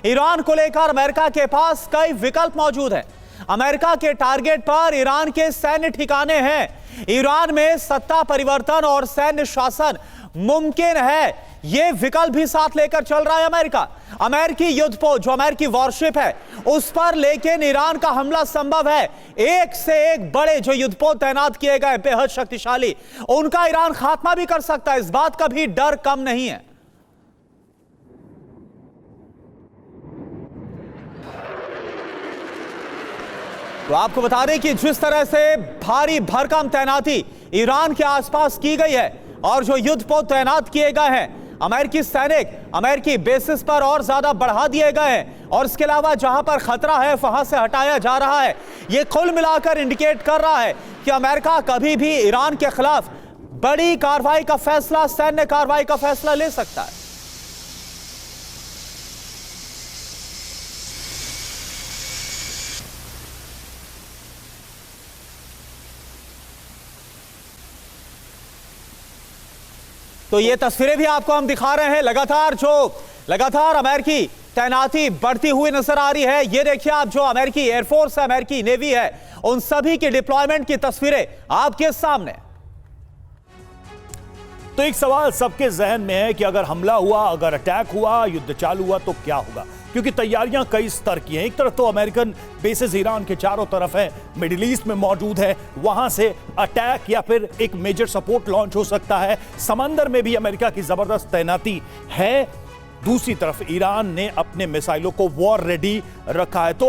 Iran को लेकर America के पास कई विकल्प मौजूद हैं। अमेरिका के टारगेट पर ईरान के सैन्य ठिकाने हैं। ईरान में सत्ता परिवर्तन और सैन्य शासन मुमकिन है, यह विकल्प भी साथ लेकर चल रहा है अमेरिका। अमेरिकी युद्धपोत जो अमेरिकी वॉरशिप है उस पर लेकिन ईरान का हमला संभव है। एक से एक बड़े जो युद्धपोत तैनात किए गए बेहद शक्तिशाली, उनका ईरान खात्मा भी कर सकता है, इस बात का भी डर कम नहीं है। तो आपको बता दें कि जिस तरह से भारी भरकम तैनाती ईरान के आसपास की गई है और जो युद्धपोत तैनात किए गए हैं, अमेरिकी सैनिक अमेरिकी बेसिस पर और ज्यादा बढ़ा दिए गए हैं और इसके अलावा जहां पर खतरा है वहां से हटाया जा रहा है। यह कुल मिलाकर इंडिकेट कर रहा है कि अमेरिका कभी भी ईरान के खिलाफ बड़ी कार्रवाई का फैसला, सैन्य कार्रवाई का फैसला ले सकता है। तो ये तस्वीरें भी आपको हम दिखा रहे हैं। लगातार अमेरिकी तैनाती बढ़ती हुई नजर आ रही है। ये देखिए आप, जो अमेरिकी एयरफोर्स है, अमेरिकी नेवी है, उन सभी की डिप्लॉयमेंट की तस्वीरें आपके सामने। तो एक सवाल सबके जहन में है कि अगर हमला हुआ, अगर अटैक हुआ, युद्ध चालू हुआ तो क्या होगा, क्योंकि तैयारियां कई स्तर की हैं। एक तरफ तो अमेरिकन बेसेस ईरान के चारों तरफ है, मिडिल ईस्ट में मौजूद है, वहां से अटैक या फिर एक मेजर सपोर्ट लॉन्च हो सकता है। समंदर में भी अमेरिका की जबरदस्त तैनाती है। दूसरी तरफ ईरान ने अपने मिसाइलों को वॉर रेडी रखा है। तो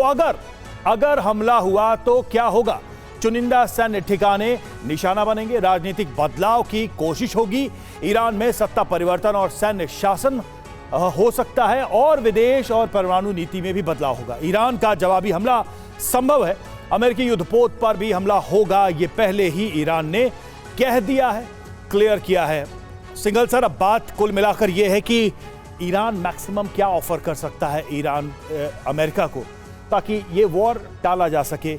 अगर हमला हुआ तो क्या होगा? चुनिंदा सैन्य ठिकाने निशाना बनेंगे, राजनीतिक बदलाव की कोशिश होगी, ईरान में सत्ता परिवर्तन और सैन्य शासन हो सकता है, और विदेश और परमाणु नीति में भी बदलाव होगा। ईरान का जवाबी हमला संभव है, अमेरिकी युद्धपोत पर भी हमला होगा, यह पहले ही ईरान ने कह दिया है, क्लियर किया है। सिंघल सर, अब बात कुल मिलाकर यह है कि ईरान मैक्सिमम क्या ऑफर कर सकता है अमेरिका को, ताकि यह वॉर टाला जा सके।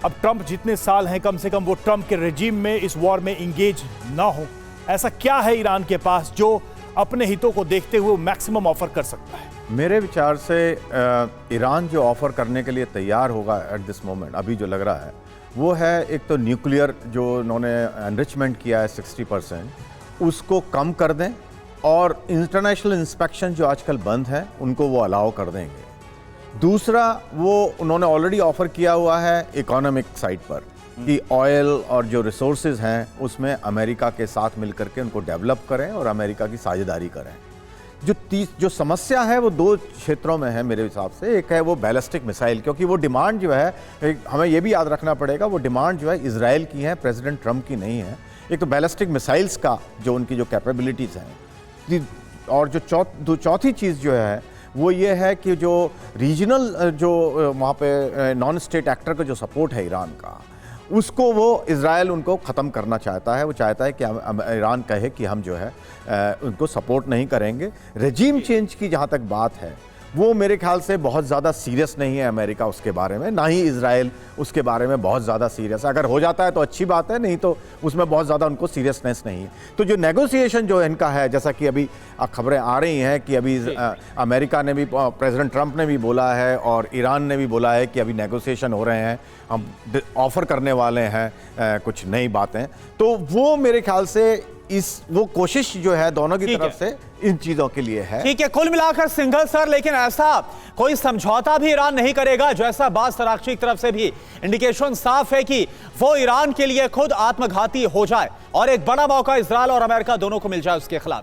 अब ट्रंप जितने साल हैं, कम से कम वो ट्रंप के रेजिम में इस वॉर में इंगेज ना हो। ऐसा क्या है ईरान के पास जो अपने हितों को देखते हुए मैक्सिमम ऑफर कर सकता है? मेरे विचार से ईरान जो ऑफर करने के लिए तैयार होगा एट दिस मोमेंट, अभी जो लग रहा है वो है, एक तो न्यूक्लियर जो उन्होंने एनरिचमेंट किया है 60%, उसको कम कर दें, और इंटरनेशनल इंस्पेक्शन जो आजकल बंद है उनको वो अलाउ कर देंगे। दूसरा, वो उन्होंने ऑलरेडी ऑफर किया हुआ है इकोनॉमिक साइड पर कि ऑयल और जो रिसोर्सेज हैं उसमें अमेरिका के साथ मिलकर के उनको डेवलप करें और अमेरिका की साझेदारी करें। जो समस्या है वो दो क्षेत्रों में है मेरे हिसाब से। एक है वो बैलिस्टिक मिसाइल, क्योंकि वो डिमांड जो है, हमें ये भी याद रखना पड़ेगा, वो डिमांड जो है इजराइल की है, प्रेसिडेंट ट्रंप की नहीं है। एक तो बैलिस्टिक मिसाइल्स का जो उनकी जो कैपेबिलिटीज़ हैं, और जो चौथी चीज़ जो है वो ये है कि जो रीजनल जो वहाँ पे नॉन स्टेट एक्टर का जो सपोर्ट है ईरान का, उसको वो इजराइल उनको ख़त्म करना चाहता है। वो चाहता है कि ईरान कहे कि हम जो है उनको सपोर्ट नहीं करेंगे। रेजीम चेंज की जहाँ तक बात है, वो मेरे ख्याल से बहुत ज़्यादा सीरियस नहीं है अमेरिका उसके बारे में, ना ही इजराइल उसके बारे में बहुत ज़्यादा सीरियस है। अगर हो जाता है तो अच्छी बात है, नहीं तो उसमें बहुत ज़्यादा उनको सीरियसनेस नहीं है। तो जो नेगोशिएशन जो इनका है, जैसा कि अभी खबरें आ रही हैं कि अभी अमेरिका ने भी, प्रेसिडेंट ट्रंप ने भी बोला है और ईरान ने भी बोला है कि अभी नेगोशिएशन हो रहे हैं, हम ऑफ़र करने वाले हैं कुछ नई बातें। तो वो मेरे ख्याल से वो कोशिश जो है दोनों की तरफ से इन चीजों के लिए है। ठीक है, कुल मिलाकर सिंघल सर, लेकिन ऐसा कोई समझौता भी ईरान नहीं करेगा, जो ऐसा बात सराक्शी की तरफ से भी इंडिकेशन साफ है कि वो ईरान के लिए खुद आत्मघाती हो जाए और एक बड़ा मौका इजराइल और अमेरिका दोनों को मिल जाए उसके खिलाफ।